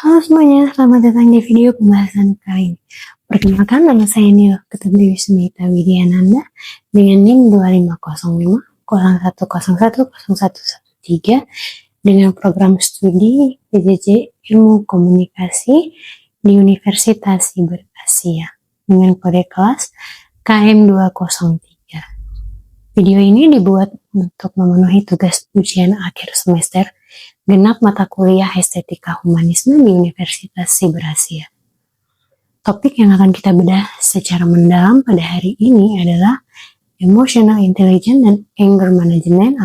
Halo semuanya, selamat datang di video pembahasan kali ini. Perkenalkan, nama saya Nil Ketuti Wismita Widyananda dengan NIM 2505 01010113 dengan program studi PJJ Ilmu Komunikasi di Universitas Siber Asia dengan kode kelas KM203. Video ini dibuat untuk memenuhi tugas ujian akhir semester genap mata kuliah Estetika Humanisme di Universitas Siber Asia. Topik yang akan kita bedah secara mendalam pada hari ini adalah Emotional Intelligence dan Anger Management.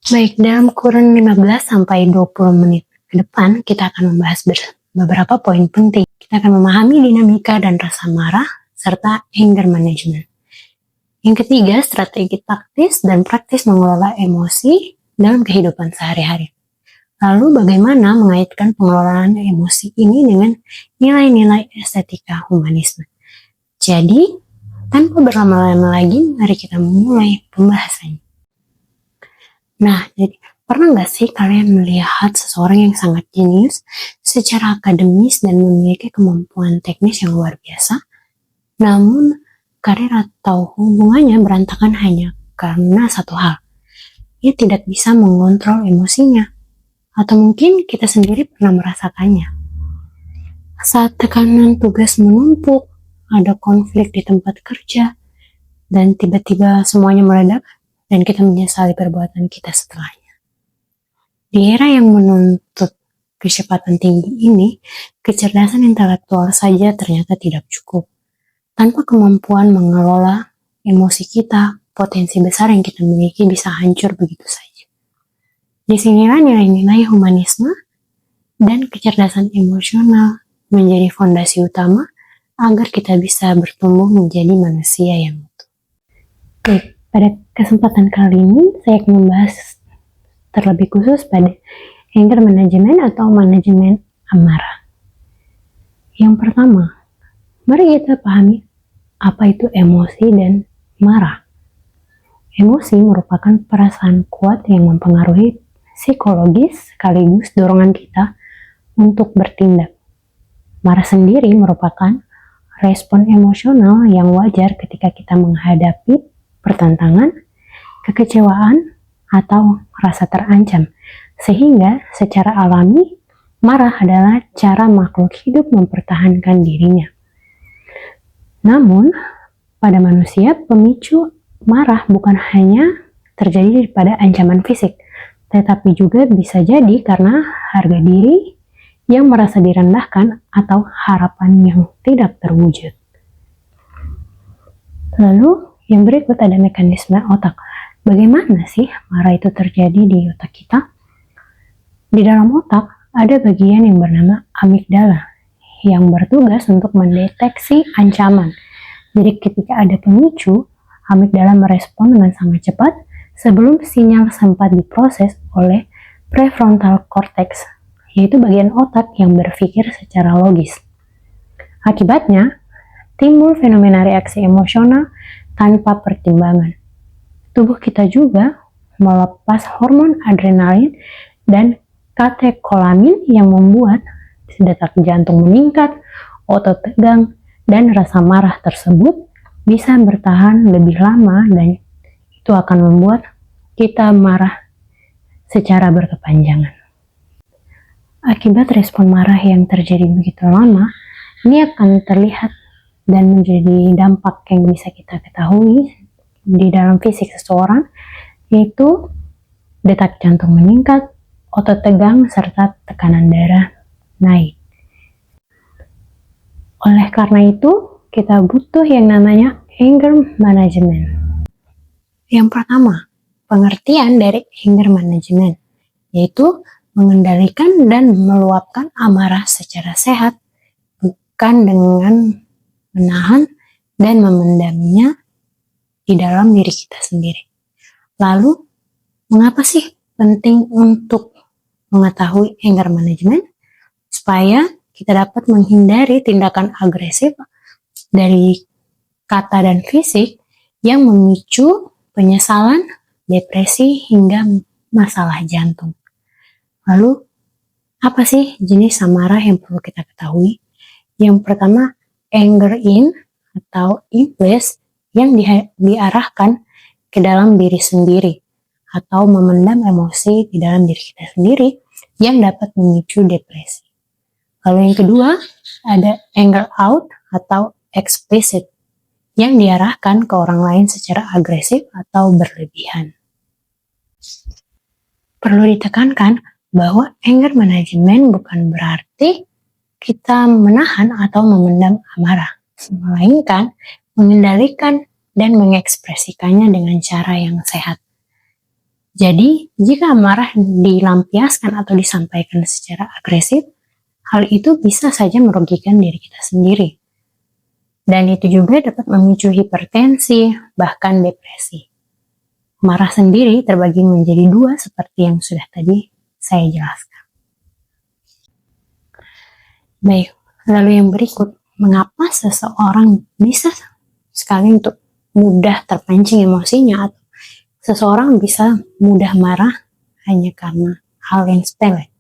Baik, dalam kurun 15-20 menit ke depan, kita akan membahas beberapa poin penting. Kita akan memahami dinamika dan rasa marah, serta anger management. Yang ketiga, strategi taktis dan praktis mengelola emosi dalam kehidupan sehari-hari. Lalu bagaimana mengaitkan pengelolaan emosi ini dengan nilai-nilai estetika humanisme. Jadi, tanpa berlama-lama lagi, mari kita memulai pembahasannya. Nah, jadi pernah nggak sih kalian melihat seseorang yang sangat jenius secara akademis dan memiliki kemampuan teknis yang luar biasa, namun karir atau hubungannya berantakan hanya karena satu hal. Ia tidak bisa mengontrol emosinya. Atau mungkin kita sendiri pernah merasakannya. Saat tekanan tugas menumpuk, ada konflik di tempat kerja, dan tiba-tiba semuanya meledak, dan kita menyesali perbuatan kita setelahnya. Di era yang menuntut kecepatan tinggi ini, kecerdasan intelektual saja ternyata tidak cukup. Tanpa kemampuan mengelola emosi kita, potensi besar yang kita miliki bisa hancur begitu saja. Disinilah nilai-nilai humanisme dan kecerdasan emosional menjadi fondasi utama agar kita bisa bertumbuh menjadi manusia yang utuh. Oke, pada kesempatan kali ini saya akan membahas terlebih khusus pada anger management atau manajemen amarah. Yang pertama, mari kita pahami apa itu emosi dan marah. Emosi merupakan perasaan kuat yang mempengaruhi psikologis sekaligus dorongan kita untuk bertindak. Marah sendiri merupakan respon emosional yang wajar ketika kita menghadapi pertentangan, kekecewaan, atau rasa terancam. Sehingga secara alami, marah adalah cara makhluk hidup mempertahankan dirinya. Namun, pada manusia, pemicu marah bukan hanya terjadi pada ancaman fisik, tetapi juga bisa jadi karena harga diri yang merasa direndahkan atau harapan yang tidak terwujud. Lalu, yang berikut ada mekanisme otak. Bagaimana sih marah itu terjadi di otak kita? Di dalam otak, ada bagian yang bernama amigdala, yang bertugas untuk mendeteksi ancaman. Jadi ketika ada pemicu, amigdala merespon dengan sangat cepat sebelum sinyal sempat diproses oleh prefrontal cortex, yaitu bagian otak yang berpikir secara logis. Akibatnya, timbul fenomena reaksi emosional tanpa pertimbangan. Tubuh kita juga melepas hormon adrenalin dan katekolamin yang membuat detak jantung meningkat, otot tegang, dan rasa marah tersebut bisa bertahan lebih lama dan itu akan membuat kita marah secara berkepanjangan. Akibat respon marah yang terjadi begitu lama, ini akan terlihat dan menjadi dampak yang bisa kita ketahui di dalam fisik seseorang, yaitu detak jantung meningkat, otot tegang, serta tekanan darah naik. Oleh karena itu, kita butuh yang namanya anger management. Yang pertama, pengertian dari anger management, yaitu mengendalikan dan meluapkan amarah secara sehat, bukan dengan menahan dan memendamnya di dalam diri kita sendiri. Lalu, mengapa sih penting untuk mengetahui anger management? Supaya kita dapat menghindari tindakan agresif dari kata dan fisik yang memicu penyesalan, depresi, hingga masalah jantung. Lalu, Apa sih jenis amarah yang perlu kita ketahui? Yang pertama, anger in atau impulse yang diarahkan ke dalam diri sendiri atau memendam emosi di dalam diri kita sendiri yang dapat memicu depresi. Lalu yang kedua, ada anger out atau explicit yang diarahkan ke orang lain secara agresif atau berlebihan. Perlu ditekankan bahwa anger management bukan berarti kita menahan atau memendam amarah, melainkan mengendalikan dan mengekspresikannya dengan cara yang sehat. Jadi, jika amarah dilampiaskan atau disampaikan secara agresif, hal itu bisa saja merugikan diri kita sendiri. Dan itu juga dapat memicu hipertensi, bahkan depresi. Marah sendiri terbagi menjadi dua seperti yang sudah tadi saya jelaskan. Baik, lalu yang berikut, mengapa seseorang bisa sekali untuk mudah terpancing emosinya atau seseorang bisa mudah marah hanya karena hal yang sepele?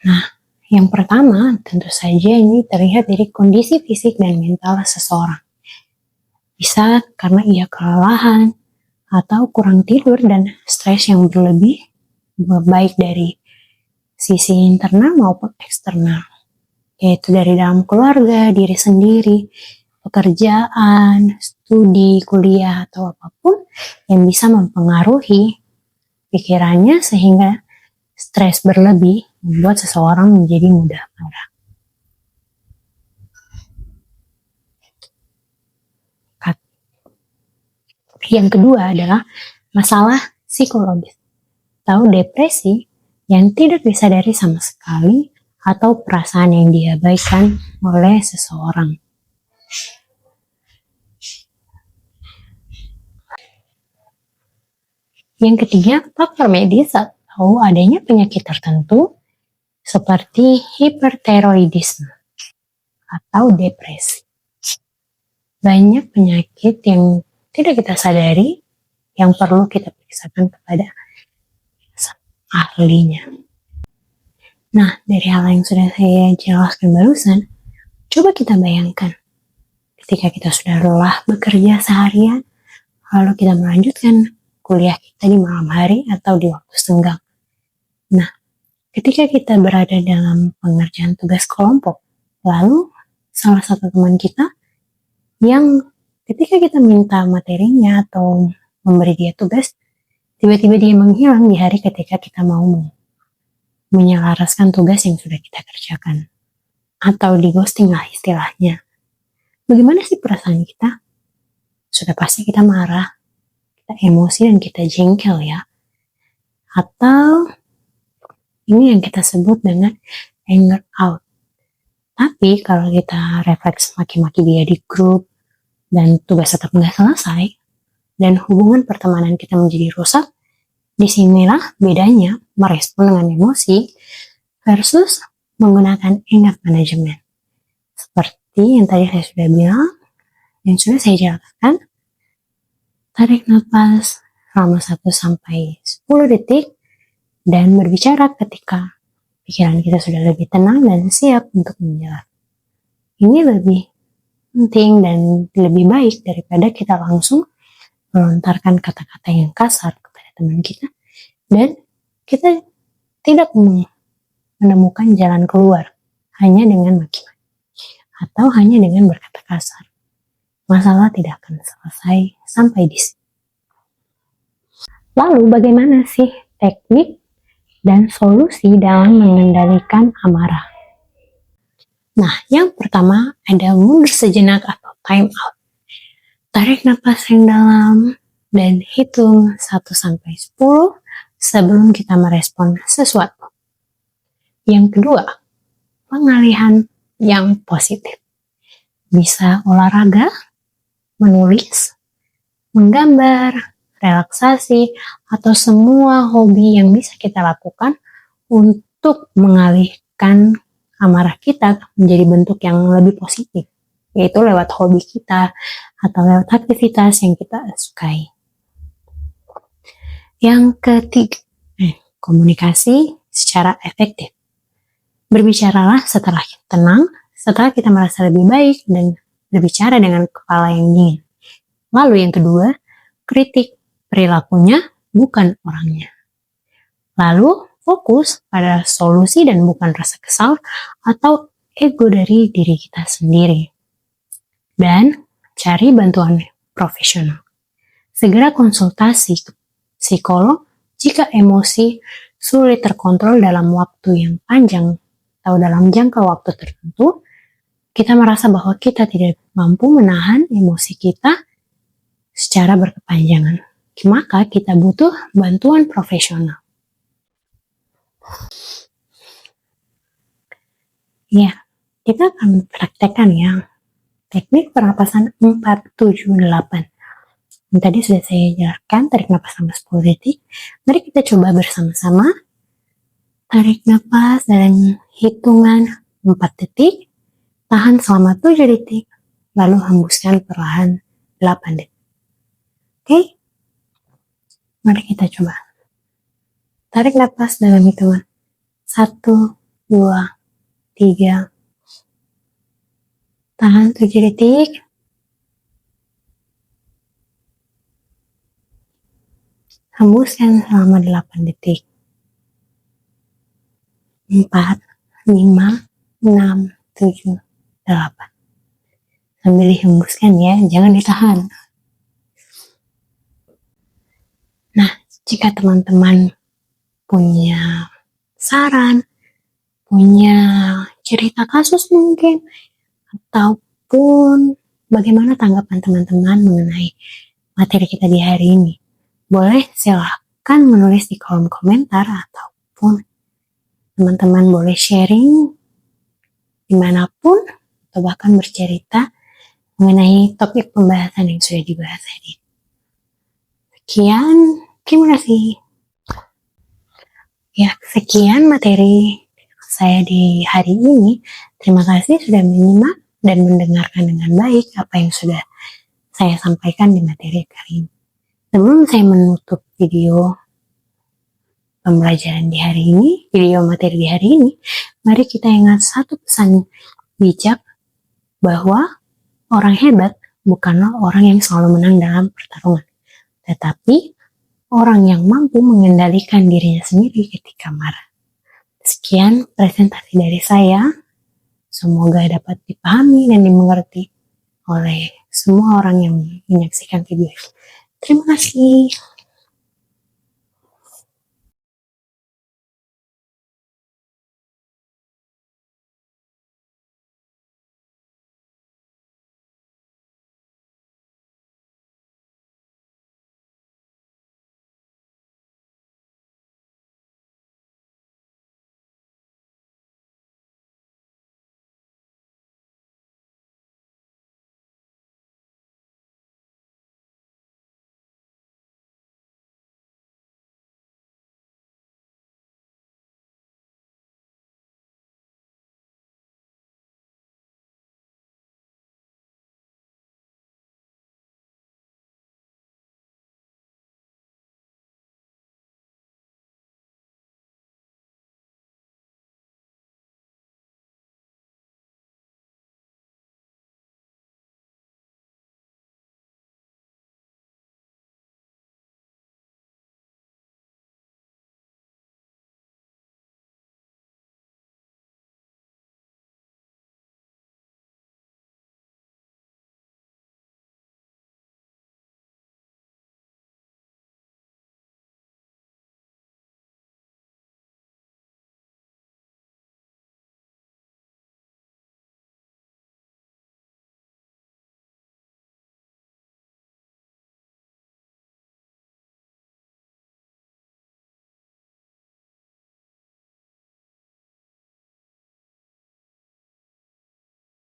Nah, yang pertama tentu saja ini terlihat dari kondisi fisik dan mental seseorang. Bisa karena ia kelelahan, atau kurang tidur dan stres yang berlebih, baik dari sisi internal maupun eksternal, yaitu dari dalam keluarga, diri sendiri, pekerjaan, studi, kuliah, atau apapun yang bisa mempengaruhi pikirannya sehingga stres berlebih membuat seseorang menjadi mudah marah. Yang kedua adalah masalah psikologis atau depresi yang tidak disadari sama sekali atau perasaan yang diabaikan oleh seseorang. Yang ketiga, faktor medis atau adanya penyakit tertentu seperti hipertiroidisme atau depresi. Banyak penyakit yang tidak kita sadari yang perlu kita periksakan kepada ahlinya. Nah, dari hal yang sudah saya jelaskan barusan, coba kita bayangkan ketika kita sudah lelah bekerja seharian, lalu kita melanjutkan kuliah kita di malam hari atau di waktu senggang. Nah, ketika kita berada dalam pengerjaan tugas kelompok, lalu salah satu teman kita yang ketika kita minta materinya atau memberi dia tugas, tiba-tiba dia menghilang di hari ketika kita mau menyelaraskan tugas yang sudah kita kerjakan. Atau di ghosting lah istilahnya. Bagaimana sih perasaan kita? Sudah pasti kita marah, kita emosi dan kita jengkel ya. Atau ini yang kita sebut dengan anger out. Tapi kalau kita refleks maki-maki dia di grup, dan tugas tetap nggak selesai, dan hubungan pertemanan kita menjadi rusak, disinilah bedanya merespon dengan emosi versus menggunakan anger management. Seperti yang tadi saya sudah bilang, yang sudah saya jelaskan, tarik nafas selama 1-10 detik, dan berbicara ketika pikiran kita sudah lebih tenang dan siap untuk menjawab. Ini lebih penting dan lebih baik daripada kita langsung melontarkan kata-kata yang kasar kepada teman kita dan kita tidak menemukan jalan keluar hanya dengan maki-maki atau hanya dengan berkata kasar. Masalah tidak akan selesai sampai di sini. Lalu bagaimana sih teknik dan solusi dalam mengendalikan amarah? Nah, yang pertama ada mundur sejenak atau time out. Tarik napas yang dalam dan hitung 1-10 sebelum kita merespon sesuatu. Yang kedua, pengalihan yang positif. Bisa olahraga, menulis, menggambar, relaksasi, atau semua hobi yang bisa kita lakukan untuk mengalihkan amarah kita menjadi bentuk yang lebih positif, yaitu lewat hobi kita atau lewat aktivitas yang kita sukai. Yang ketiga, komunikasi secara efektif. Berbicaralah setelah tenang, setelah kita merasa lebih baik, dan berbicara dengan kepala yang dingin. Lalu yang kedua, kritik perilakunya, bukan orangnya. Lalu fokus pada solusi dan bukan rasa kesal atau ego dari diri kita sendiri. Dan cari bantuan profesional. Segera konsultasi ke psikolog jika emosi sulit terkontrol dalam waktu yang panjang atau dalam jangka waktu tertentu, kita merasa bahwa kita tidak mampu menahan emosi kita secara berkepanjangan. Maka kita butuh bantuan profesional. Ya, kita akan praktekkan ya teknik pernapasan 478. Yang tadi sudah saya jelaskan, tarik napas selama 10 detik. Mari kita coba bersama-sama. Tarik napas dalam hitungan 4 detik, tahan selama 7 detik, lalu hembuskan perlahan 8 detik. Oke? Mari kita coba. Tarik napas dalam hitungan 1, 2, 3. Tahan 7 detik. Hembuskan selama 8 detik. 4, 5, 6, 7, 8. Sambil dihembuskan ya, jangan ditahan. Nah, jika teman-teman punya saran, punya cerita kasus mungkin, ataupun bagaimana tanggapan teman-teman mengenai materi kita di hari ini, boleh silahkan menulis di kolom komentar ataupun teman-teman boleh sharing dimanapun atau bahkan bercerita mengenai topik pembahasan yang sudah dibahas tadi. Sekian, terima kasih. Ya, sekian materi saya di hari ini. Terima kasih sudah menyimak dan mendengarkan dengan baik apa yang sudah saya sampaikan di materi kali ini. Sebelum saya menutup video pembelajaran di hari ini, video materi di hari ini, mari kita ingat satu pesan bijak bahwa orang hebat bukanlah orang yang selalu menang dalam pertarungan, tetapi orang yang mampu mengendalikan dirinya sendiri ketika marah. Sekian presentasi dari saya. Semoga dapat dipahami dan dimengerti oleh semua orang yang menyaksikan video ini. Terima kasih.